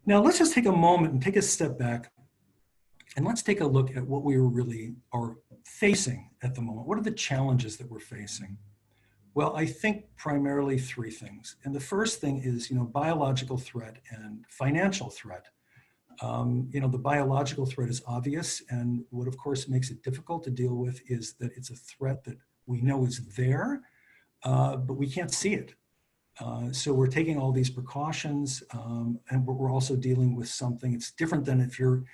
Now let's just take a moment and take a step back, and let's take a look at what we really are facing at the moment. What are the challenges that we're facing? Well, I think primarily three things. And the first thing is, biological threat and financial threat. The biological threat is obvious, and what of course makes it difficult to deal with is that it's a threat that we know is there, but we can't see it. So we're taking all these precautions, and we're also dealing with something. It's different than if you're,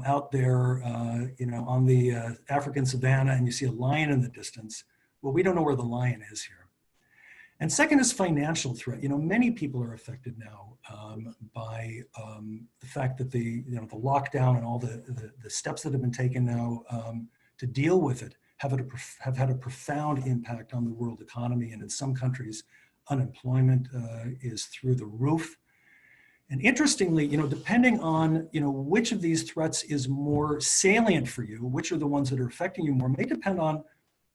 out there, on the African savannah and you see a lion in the distance. Well, we don't know where the lion is here. And second is financial threat. Many people are affected now by the fact that the lockdown and all the steps that have been taken now to deal with it have had a profound impact on the world economy. And in some countries, unemployment is through the roof. And interestingly, depending on, which of these threats is more salient for you, which are the ones that are affecting you more, may depend on,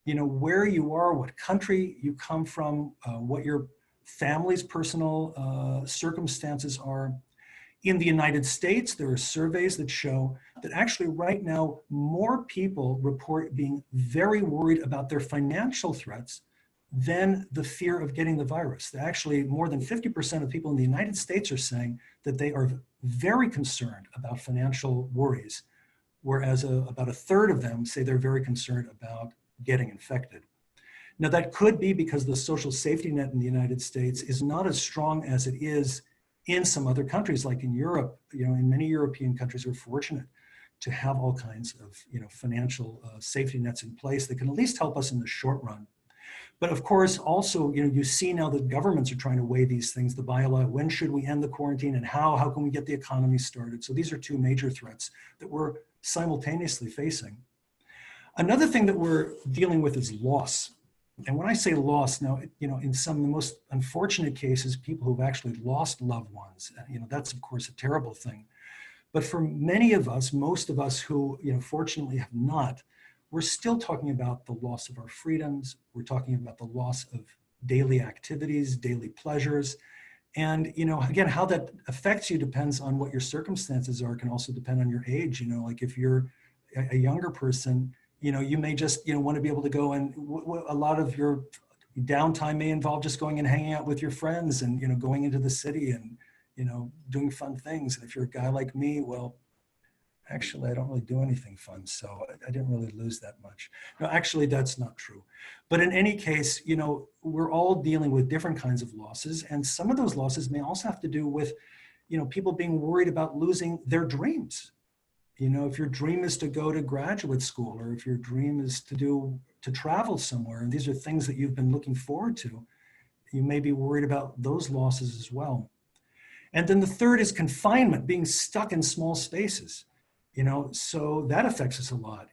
where you are, what country you come from, what your family's personal circumstances are. In the United States, there are surveys that show that actually right now, more people report being very worried about their financial threats than the fear of getting the virus. Actually, more than 50% of people in the United States are saying that they are very concerned about financial worries, whereas about a third of them say they're very concerned about getting infected. Now that could be because the social safety net in the United States is not as strong as it is in some other countries, like in Europe. In many European countries, we're fortunate to have all kinds of financial safety nets in place that can at least help us in the short run. But of course, also, you see now that governments are trying to weigh these things, the bylaw, when should we end the quarantine and how can we get the economy started? So these are two major threats that we're simultaneously facing. Another thing that we're dealing with is loss. And when I say loss, now, in some of the most unfortunate cases, people who've actually lost loved ones, that's of course a terrible thing. But for many of us, most of us who, fortunately have not, we're still talking about the loss of our freedoms. We're talking about the loss of daily activities, daily pleasures. And, again, how that affects you depends on what your circumstances are. It can also depend on your age. Like if you're a younger person, you may just, want to be able to go, and a lot of your downtime may involve just going and hanging out with your friends and, going into the city and, doing fun things. And if you're a guy like me, well, actually, I don't really do anything fun, so I didn't really lose that much. No, actually, that's not true. But in any case, we're all dealing with different kinds of losses, and some of those losses may also have to do with, people being worried about losing their dreams. If your dream is to go to graduate school, or if your dream is to travel somewhere, and these are things that you've been looking forward to, you may be worried about those losses as well. And then the third is confinement, being stuck in small spaces. So that affects us a lot,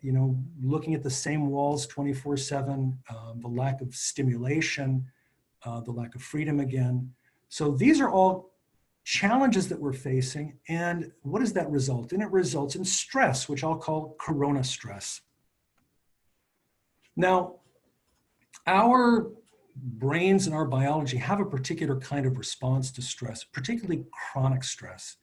looking at the same walls 24/7, the lack of stimulation, the lack of freedom again. So these are all challenges that we're facing. And what does that result in? It results in stress, which I'll call corona stress. Now, our brains and our biology have a particular kind of response to stress, particularly chronic stress.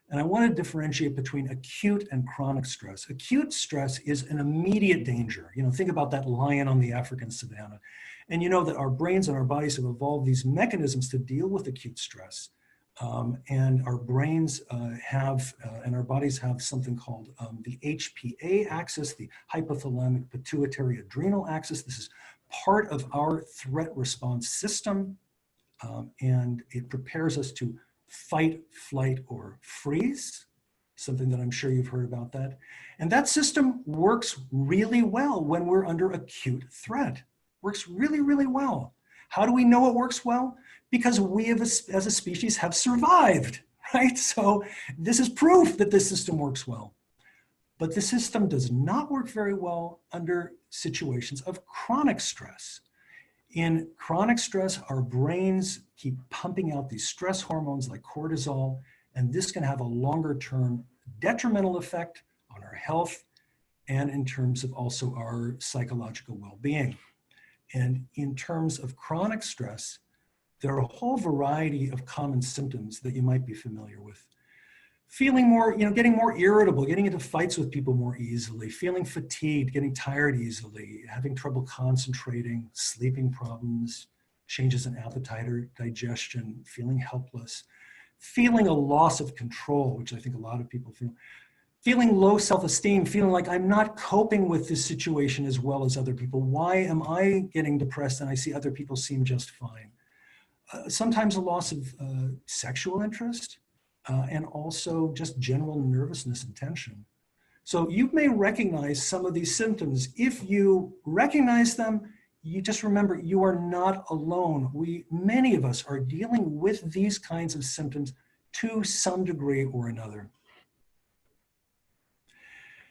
And I want to differentiate between acute and chronic stress. Acute stress is an immediate danger. Think about that lion on the African savannah. And that our brains and our bodies have evolved these mechanisms to deal with acute stress. And our brains and our bodies have something called the HPA axis, the hypothalamic pituitary adrenal axis. This is part of our threat response system, and it prepares us to fight, flight, or freeze, something that I'm sure you've heard about that. And that system works really well when we're under acute threat. Works really, really well. How do we know it works well? Because we as a species have survived, right? So this is proof that this system works well. But the system does not work very well under situations of chronic stress. In chronic stress, our brains keep pumping out these stress hormones like cortisol, and this can have a longer-term detrimental effect on our health and in terms of also our psychological well-being. And in terms of chronic stress, there are a whole variety of common symptoms that you might be familiar with. Feeling more, getting more irritable, getting into fights with people more easily, feeling fatigued, getting tired easily, having trouble concentrating, sleeping problems, changes in appetite or digestion, feeling helpless, feeling a loss of control, which I think a lot of people feel, feeling low self-esteem, feeling like I'm not coping with this situation as well as other people. Why am I getting depressed and I see other people seem just fine? Sometimes a loss of sexual interest, and also just general nervousness and tension. So you may recognize some of these symptoms. If you recognize them, you just remember you are not alone. Many of us are dealing with these kinds of symptoms to some degree or another.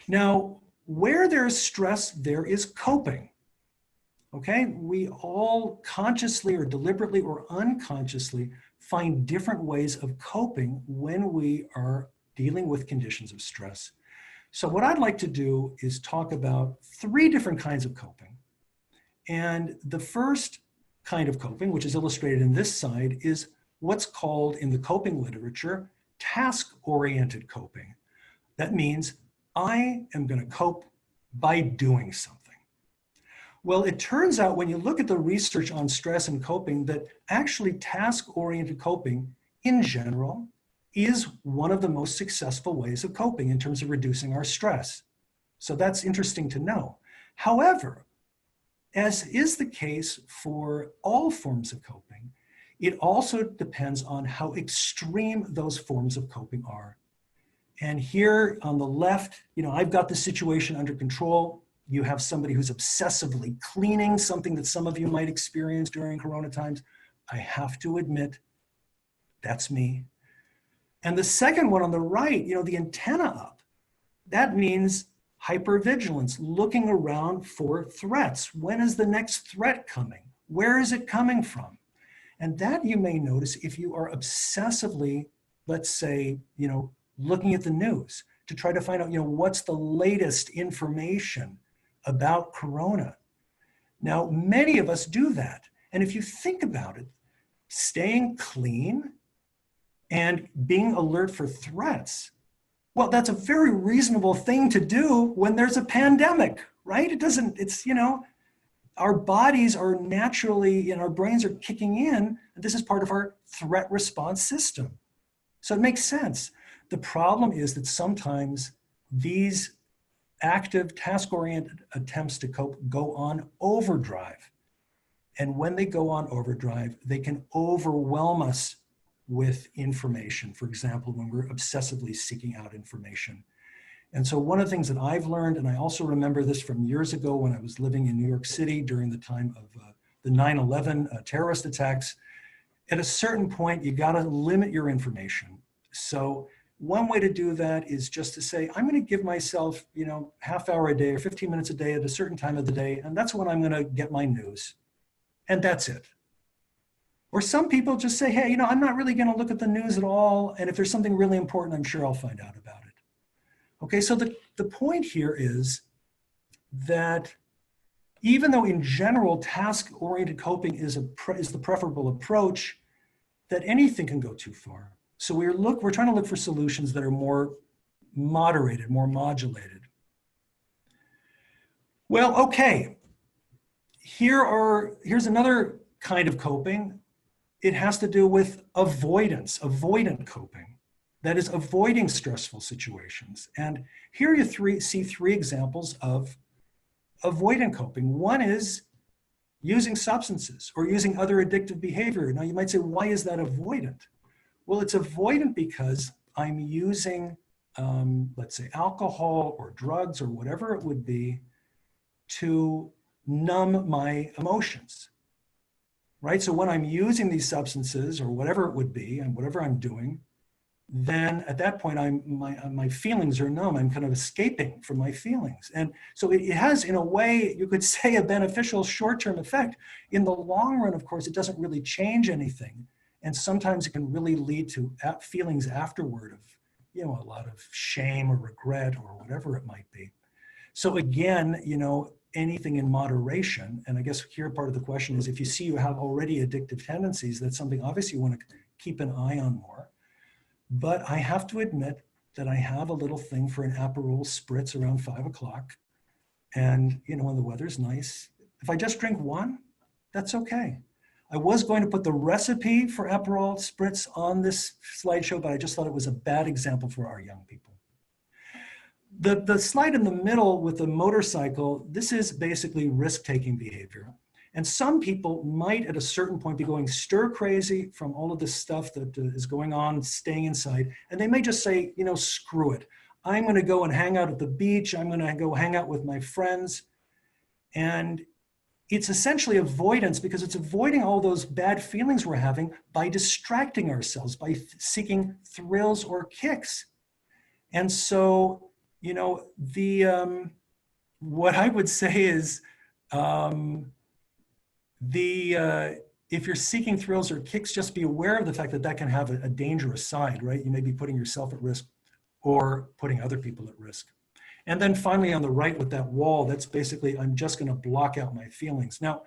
Now, where there's stress, there is coping. Okay, we all consciously or deliberately or unconsciously find different ways of coping when we are dealing with conditions of stress. So what I'd like to do is talk about 3 different kinds of coping. And the first kind of coping, which is illustrated in this side, is what's called in the coping literature, task-oriented coping. That means I am going to cope by doing something. Well, it turns out when you look at the research on stress and coping that actually task-oriented coping in general is one of the most successful ways of coping in terms of reducing our stress. So that's interesting to know. However, as is the case for all forms of coping, it also depends on how extreme those forms of coping are. And here on the left, I've got the situation under control. You have somebody who's obsessively cleaning, something that some of you might experience during Corona times. I have to admit, that's me. And the second one on the right, the antenna up, that means hypervigilance, looking around for threats. When is the next threat coming? Where is it coming from? And that you may notice if you are obsessively, let's say, looking at the news to try to find out, what's the latest information about Corona. Now, many of us do that. And if you think about it, staying clean and being alert for threats, well, that's a very reasonable thing to do when there's a pandemic, right? Our bodies are naturally, and our brains are kicking in, and this is part of our threat response system. So it makes sense. The problem is that sometimes these active task-oriented attempts to cope go on overdrive. And when they go on overdrive, they can overwhelm us with information. For example, when we're obsessively seeking out information. And so one of the things that I've learned, and I also remember this from years ago when I was living in New York City during the time of the 9/11 terrorist attacks, at a certain point, you gotta limit your information. So one way to do that is just to say, I'm going to give myself, half hour a day or 15 minutes a day at a certain time of the day, and that's when I'm going to get my news. And that's it. Or some people just say, hey, I'm not really going to look at the news at all, and if there's something really important, I'm sure I'll find out about it. Okay, so the point here is that even though in general task-oriented coping is the preferable approach, that anything can go too far. So we're trying to look for solutions that are more moderated, more modulated. Well, okay. Here's another kind of coping. It has to do with avoidance, avoidant coping. That is avoiding stressful situations. And here you see 3 examples of avoidant coping. One is using substances or using other addictive behavior. Now you might say, why is that avoidant? Well, it's avoidant because I'm using, let's say, alcohol or drugs or whatever it would be to numb my emotions, right? So when I'm using these substances or whatever it would be and whatever I'm doing, then at that point, my feelings are numb. I'm kind of escaping from my feelings. And so it has, in a way, you could say a beneficial short-term effect. In the long run, of course, it doesn't really change anything. And sometimes it can really lead to feelings afterward of, a lot of shame or regret or whatever it might be. So again, anything in moderation. And I guess here part of the question is if you see you have already addictive tendencies, that's something obviously you want to keep an eye on more. But I have to admit, that I have a little thing for an Aperol spritz around 5 o'clock. And, when the weather's nice, if I just drink one, that's okay. I was going to put the recipe for Aperol spritz on this slideshow, but I just thought it was a bad example for our young people. The slide in the middle with the motorcycle, this is basically risk-taking behavior. And some people might at a certain point be going stir crazy from all of this stuff that is going on, staying inside. And they may just say, screw it. I'm going to go and hang out at the beach. I'm going to go hang out with my friends. And it's essentially avoidance, because it's avoiding all those bad feelings we're having by distracting ourselves, by seeking thrills or kicks. And so, what I would say is, if you're seeking thrills or kicks, just be aware of the fact that that can have a dangerous side, right? You may be putting yourself at risk or putting other people at risk. And then finally on the right with that wall, that's basically, I'm just going to block out my feelings. Now,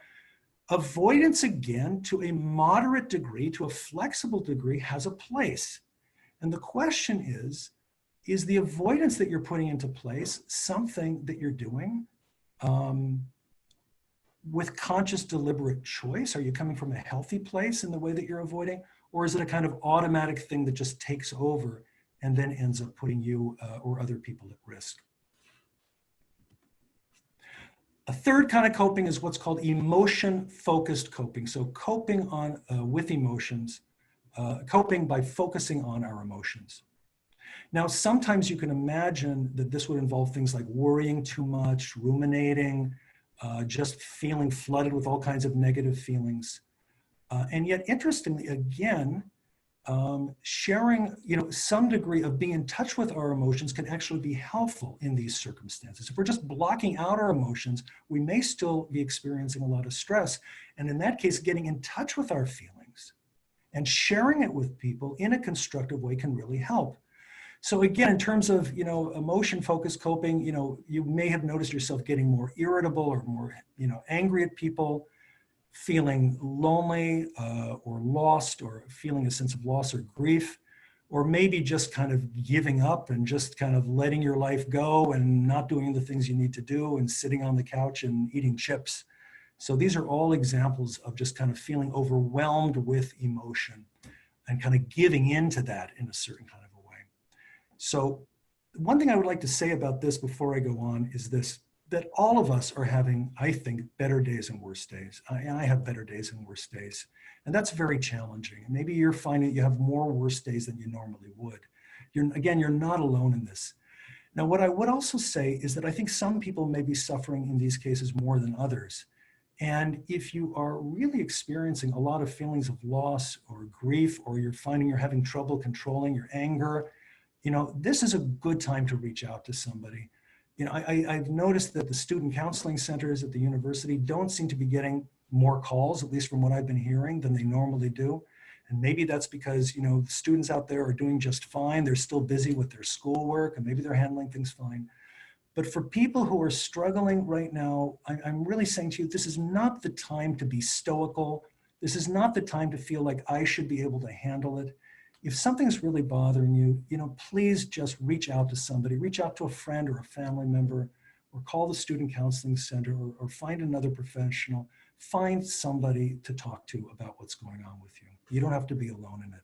avoidance, again, to a moderate degree, to a flexible degree, has a place. And the question is the avoidance that you're putting into place something that you're doing with conscious, deliberate choice? Are you coming from a healthy place in the way that you're avoiding? Or is it a kind of automatic thing that just takes over and then ends up putting you or other people at risk? A third kind of coping is what's called emotion-focused coping. So coping with emotions, coping by focusing on our emotions. Now, sometimes you can imagine that this would involve things like worrying too much, ruminating, just feeling flooded with all kinds of negative feelings. And yet, interestingly, again, sharing, some degree of being in touch with our emotions can actually be helpful in these circumstances. If we're just blocking out our emotions, we may still be experiencing a lot of stress. And in that case, getting in touch with our feelings and sharing it with people in a constructive way can really help. So again, in terms of, emotion-focused coping, you may have noticed yourself getting more irritable or more, angry at people, feeling lonely or lost, or feeling a sense of loss or grief, or maybe just kind of giving up and just kind of letting your life go and not doing the things you need to do and sitting on the couch and eating chips. So these are all examples of just kind of feeling overwhelmed with emotion and kind of giving into that in a certain kind of a way. So one thing I would like to say about this before I go on is this, that all of us are having, I think, better days and worse days. I have better days and worse days. And that's very challenging. And maybe you're finding you have more worse days than you normally would. You're not alone in this. Now, what I would also say is that I think some people may be suffering in these cases more than others. And if you are really experiencing a lot of feelings of loss or grief, or you're finding you're having trouble controlling your anger, this is a good time to reach out to somebody. I've noticed that the student counseling centers at the university don't seem to be getting more calls, at least from what I've been hearing, than they normally do. And maybe that's because, the students out there are doing just fine. They're still busy with their schoolwork, and maybe they're handling things fine. But for people who are struggling right now, I'm really saying to you, this is not the time to be stoical. This is not the time to feel like I should be able to handle it. If something's really bothering you, please just reach out to somebody, reach out to a friend or a family member, or call the student counseling center, or find another professional. Find somebody to talk to about what's going on with you. You don't have to be alone in it.